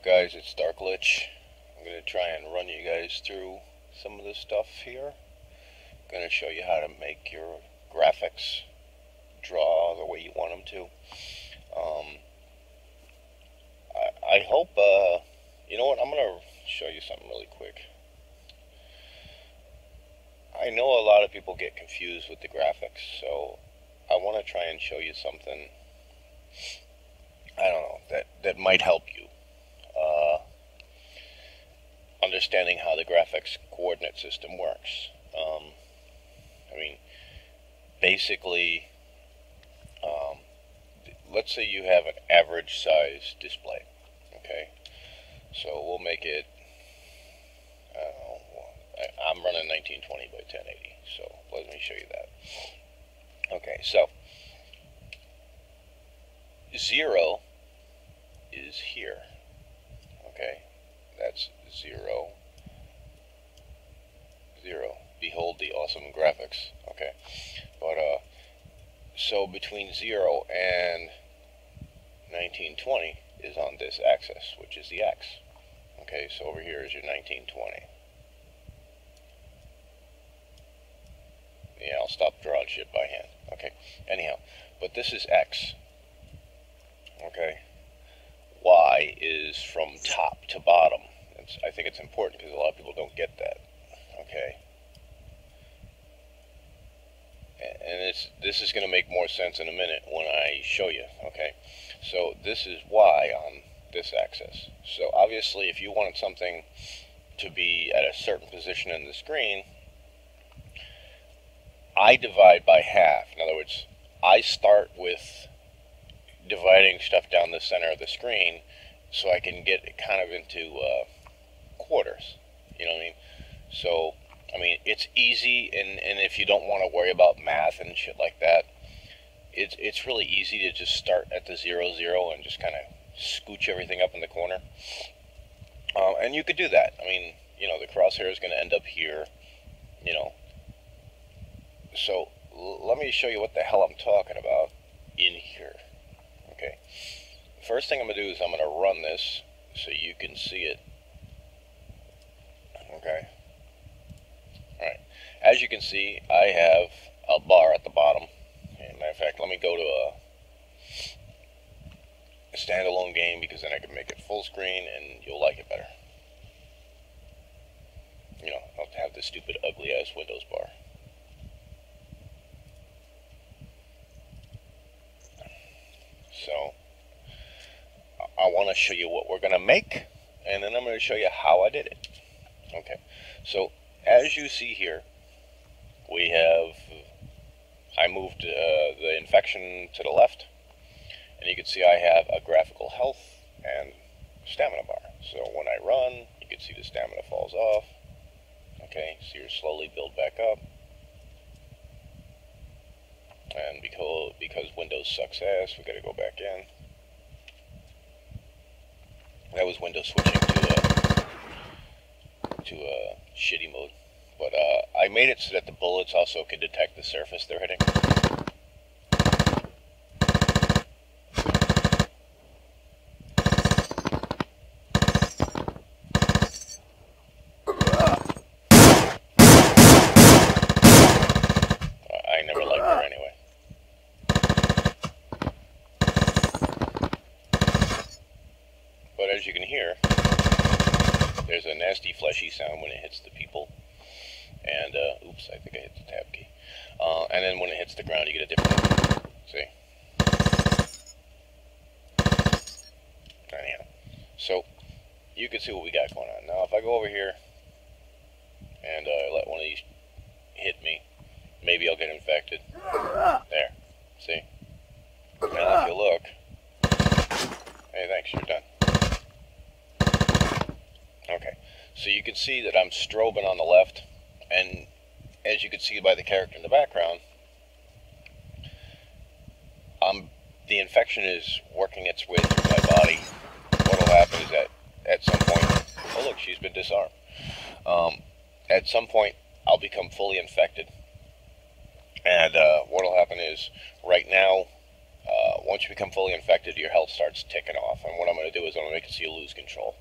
Guys, it's Dark Lich. I'm going to try and run you guys through some of this stuff here. I'm going to show you how to make your graphics draw the way you want them to. I hope, you know what, I'm going to show you something really quick. I know a lot of people get confused with the graphics, so I want to try and show you something, I don't know, that might help you. Understanding how the graphics coordinate system works. I mean, basically, let's say you have an average size display, okay? So we'll make it, I'm running 1920 by 1080, so let me show you that. Okay, so 0 is here, okay? That's 0, 0. Behold the awesome graphics, okay? But, so between 0 and 1920 is on this axis, which is the X. Okay, so over here is your 1920. Yeah, I'll stop drawing shit by hand. Okay, anyhow, but this is X. Okay, Y is from top to bottom. I think it's important because a lot of people don't get that. Okay, and this is going to make more sense in a minute when I show you. Okay, so this is Y on this axis. So obviously, if you wanted something to be at a certain position in the screen, I divide by half. In other words, I start with dividing stuff down the center of the screen so I can get it kind of into quarters. You know what I mean? So, I mean, it's easy, and if you don't want to worry about math and shit like that, it's really easy to just start at the 0, 0 and just kind of scooch everything up in the corner. And you could do that. I mean, you know, the crosshair is going to end up here, you know. So let me show you what the hell I'm talking about in here. Okay. First thing I'm going to do is I'm going to run this so you can see it. Okay. Alright. As you can see, I have a bar at the bottom. And matter of fact, let me go to a standalone game because then I can make it full screen and you'll like it better. You know, I don't have this stupid ugly ass Windows bar. So, I want to show you what we're going to make, and then I'm going to show you how I did it. Okay, so as you see here, we have, I moved the infection to the left, and you can see I have a graphical health and stamina bar. So when I run, you can see the stamina falls off. Okay, so you slowly build back up. And because Windows sucks ass, we got to go back in. That was Windows switching to a shitty mode. But I made it so that the bullets also can detect the surface they're hitting. I never liked her anyway. But as you can hear, there's a nasty fleshy sound when it hits the people. And, oops, I think I hit the tab key. And then when it hits the ground, you get a different, see? Anyhow, so you can see what we got going on. Now, if I go over here and let one of these hit me, maybe I'll get infected. There, see? Now, if you look, hey, thanks, you're done. Okay, so you can see that I'm strobing on the left, and as you can see by the character in the background, the infection is working its way through my body. What will happen is that at some point, oh look, she's been disarmed. At some point, I'll become fully infected, and what will happen is, right now, Once you become fully infected, your health starts ticking off, and what I'm going to do is I'm going to make it so you lose control.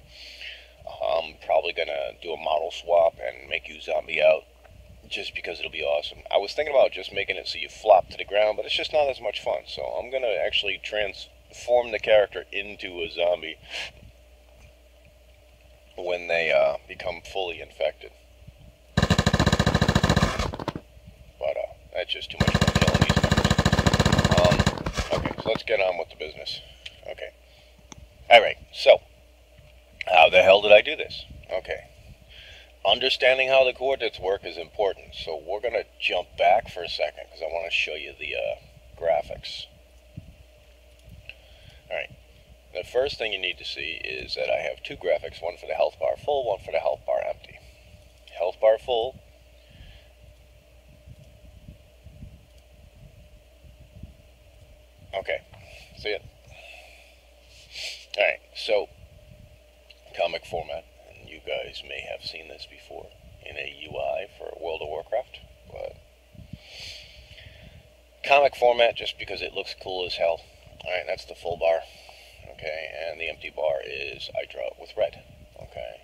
I'm probably going to do a model swap and make you zombie out, just because it'll be awesome. I was thinking about just making it so you flop to the ground, but it's just not as much fun, so I'm going to actually transform the character into a zombie when they become fully infected. But that's just too much fun killing these fuckers. Okay, so let's get on with the business. Okay. Alright, so how the hell did I do this? Okay. Understanding how the coordinates work is important, so we're going to jump back for a second because I want to show you the graphics. Alright, the first thing you need to see is that I have two graphics, one for the health bar full, one for the health bar empty. Health bar full okay, see it? Alright, so comic format, and you guys may have seen this before in a UI for World of Warcraft, but comic format just because it looks cool as hell. Alright, that's the full bar, okay, and the empty bar is I draw it with red, okay.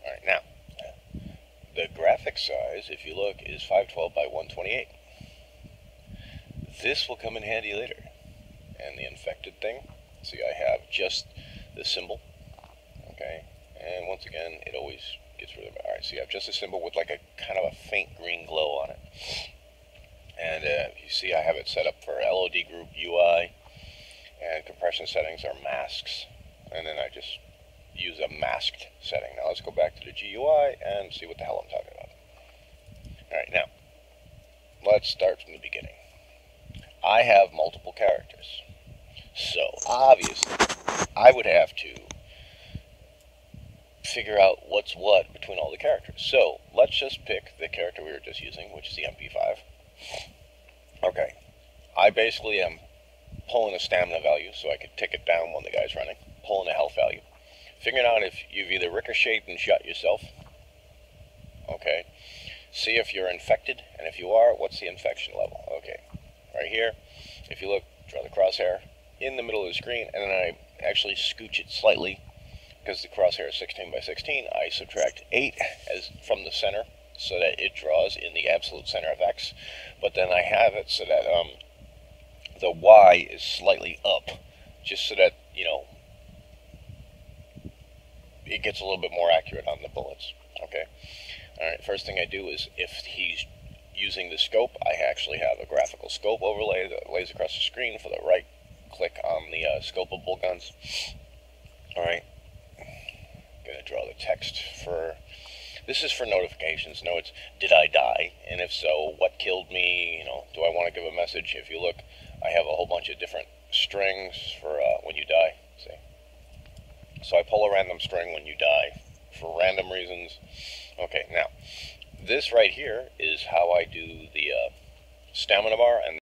Alright, now, the graphic size, if you look, is 512 by 128. This will come in handy later. And the infected thing, see, I have just the symbol, okay, and once again, it always gets rid of it. Alright, so you have just a symbol with like a kind of a faint green glow on it. And you see I have it set up for LOD group UI, and compression settings are masks, and then I just use a masked setting. Now let's go back to the GUI and see what the hell I'm talking about. Alright, now, let's start from the beginning. I have multiple characters, so obviously I would have to figure out what's what between all the characters. So let's just pick the character we were just using, which is the MP5. Okay, I basically am pulling a stamina value so I could tick it down when the guy's running, pulling a health value, figuring out if you've either ricocheted and shot yourself, okay, see if you're infected, and if you are, what's the infection level, okay. Right here, if you look, draw the crosshair in the middle of the screen, and then I actually scooch it slightly, because the crosshair is 16 by 16, I subtract 8 from the center, so that it draws in the absolute center of X, but then I have it so that the Y is slightly up, just so that, you know, it gets a little bit more accurate on the bullets, okay. Alright, first thing I do is, if he's using the scope, I actually have a graphical scope overlay that lays across the screen for the right click on the scopable guns. Alright, I'm going to draw the text for, this is for notifications. No, it's, did I die? And if so, what killed me? You know, do I want to give a message? If you look, I have a whole bunch of different strings for when you die, see? So I pull a random string when you die for random reasons. Okay, now, this right here is how I do the stamina bar, and